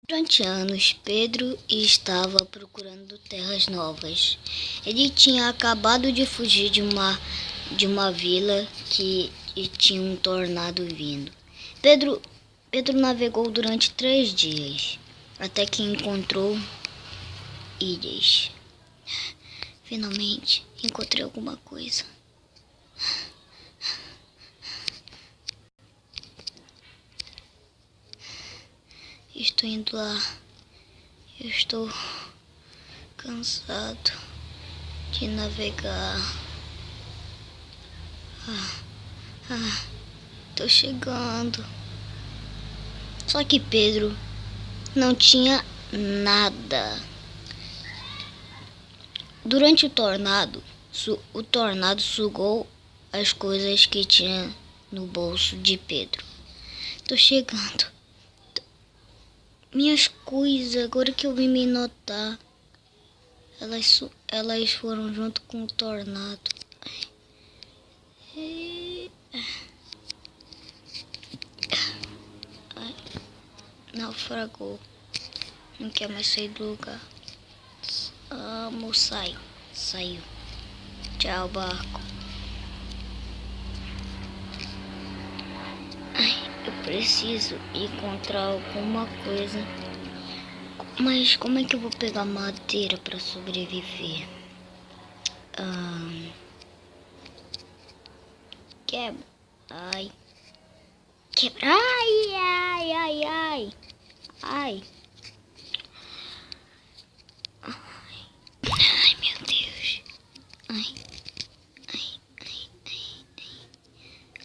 Durante anos, Pedro estava procurando terras novas. Ele tinha acabado de fugir de uma vila que tinha um tornado vindo. Pedro navegou durante 3 dias, até que encontrou ilhas. Finalmente, encontrei alguma coisa. Estou indo lá. Eu estou cansado de navegar. Tô chegando. Só que Pedro não tinha nada. Durante o tornado sugou as coisas que tinha no bolso de Pedro. Tô chegando. Minhas coisas, agora que eu vim me notar, elas foram junto com o tornado. Naufragou. Não quer mais sair do lugar. Saiu. Tchau, barco. Eu preciso encontrar alguma coisa. Mas como é que eu vou pegar madeira para sobreviver? Quebra. Ai. Quebra. Ai. Ai, meu Deus.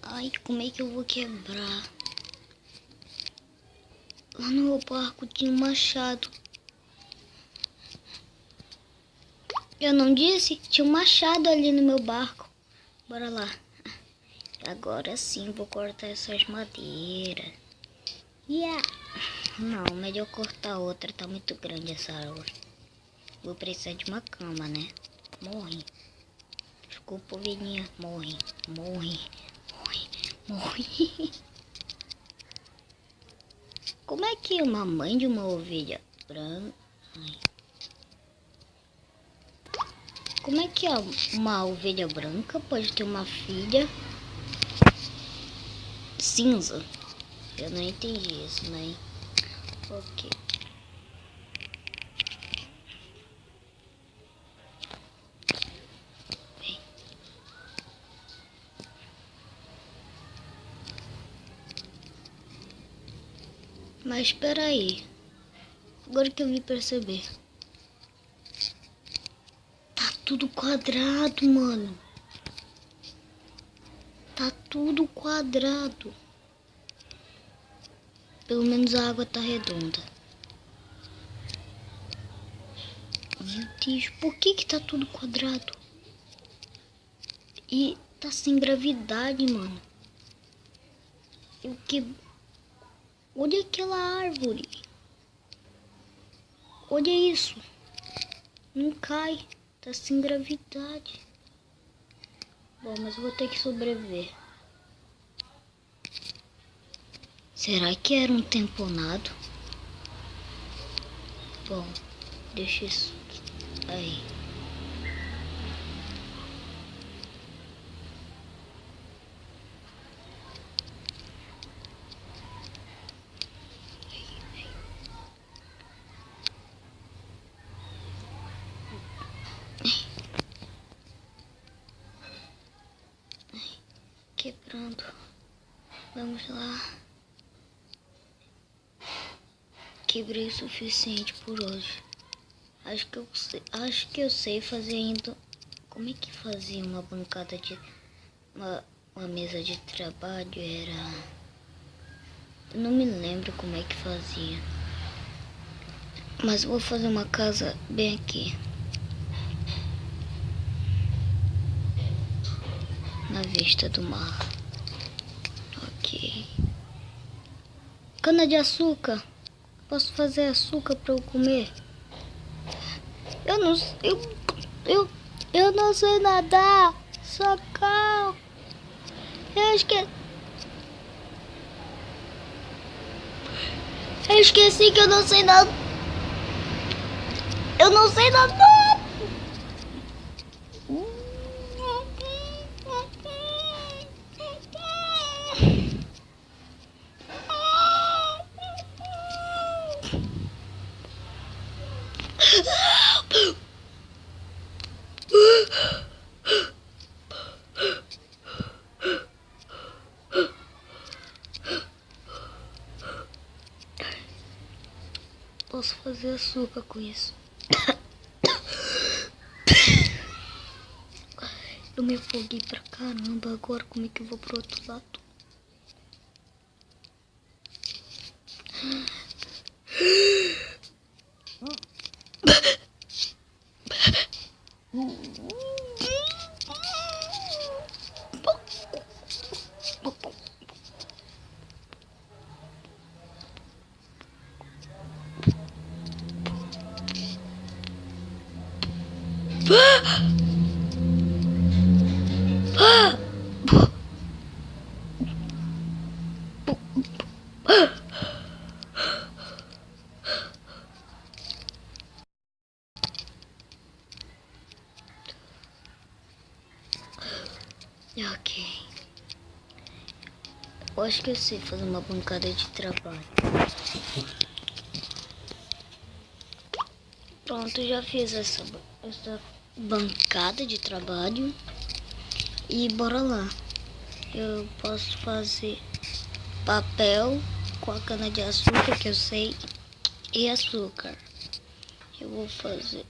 Ai, como é que eu vou quebrar? Lá no meu barco tinha um machado. Eu não disse? Tinha um machado ali no meu barco. Bora lá. Agora sim vou cortar essas madeiras. Não, melhor cortar outra. Tá muito grande essa árvore. Vou precisar de uma cama, né? Morre. Desculpa, ovelhinha. Morre. Como é que uma mãe de uma ovelha branca... Como é que uma ovelha branca pode ter uma filha cinza? Eu não entendi isso, né? Ok. Mas espera aí. Agora que eu vim perceber. Tá tudo quadrado, mano. Tá tudo quadrado. Pelo menos a água tá redonda. Meu Deus, por que tá tudo quadrado? E tá sem gravidade, mano. Olha aquela árvore. Olha isso. Não cai. Tá sem gravidade. Bom, mas eu vou ter que sobreviver. Será que era um temponado? Bom, deixa isso aí. Quebrando. Vamos lá. Quebrei o suficiente por hoje. Acho que eu sei fazer ainda. Como é que fazia uma bancada de... Uma mesa de trabalho? Eu não me lembro como é que fazia. Mas vou fazer uma casa bem aqui. Na vista do mar. Ok. Cana de açúcar. Posso fazer açúcar para eu comer? Eu não sei nadar. Socorro. Eu esqueci que eu não sei nadar. Eu não sei nadar. Posso fazer açúcar com isso. Eu me afoguei pra caramba. Agora como é que eu vou pro outro lado? Ok. Eu acho que eu sei fazer uma bancada de trabalho. Pronto, já fiz essa bancada de trabalho. E bora lá. Eu posso fazer papel com a cana de açúcar, que eu sei, e açúcar. Eu vou fazer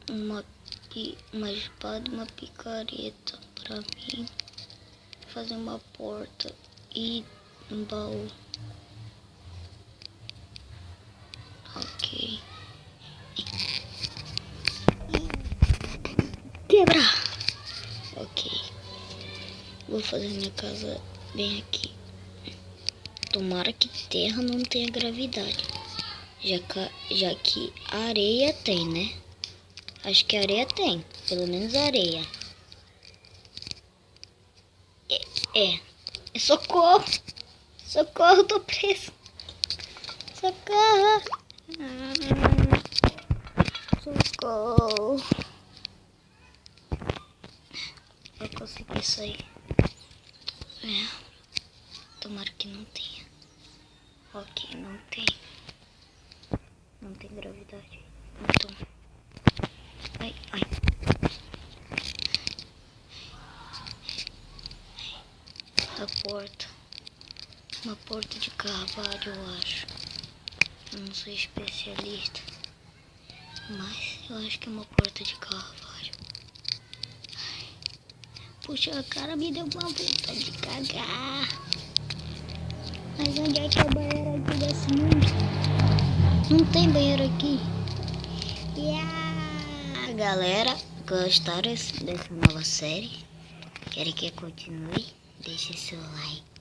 uma espada e uma picareta pra mim. Fazer uma porta e um baú. Ok. Quebrar. Ok. Vou fazer minha casa bem aqui. Tomara que terra não tenha gravidade. Já que areia tem, né? Acho que areia tem. Pelo menos areia. É. Socorro! Socorro, tô preso. Socorro! Socorro! Eu consegui sair. É. Tomara que não tenha. Ok, não tem. Não tem gravidade. Então. Ai, ai. A porta. Uma porta de carvalho, eu acho. Eu não sou especialista. Mas eu acho que é uma porta de carvalho. Puxa, a cara me deu uma vontade de cagar. Mas onde é que é o banheiro aqui desse mundo? Não tem banheiro aqui. Yeah! Galera, gostaram dessa nova série? Querem que eu continue? Deixe seu like.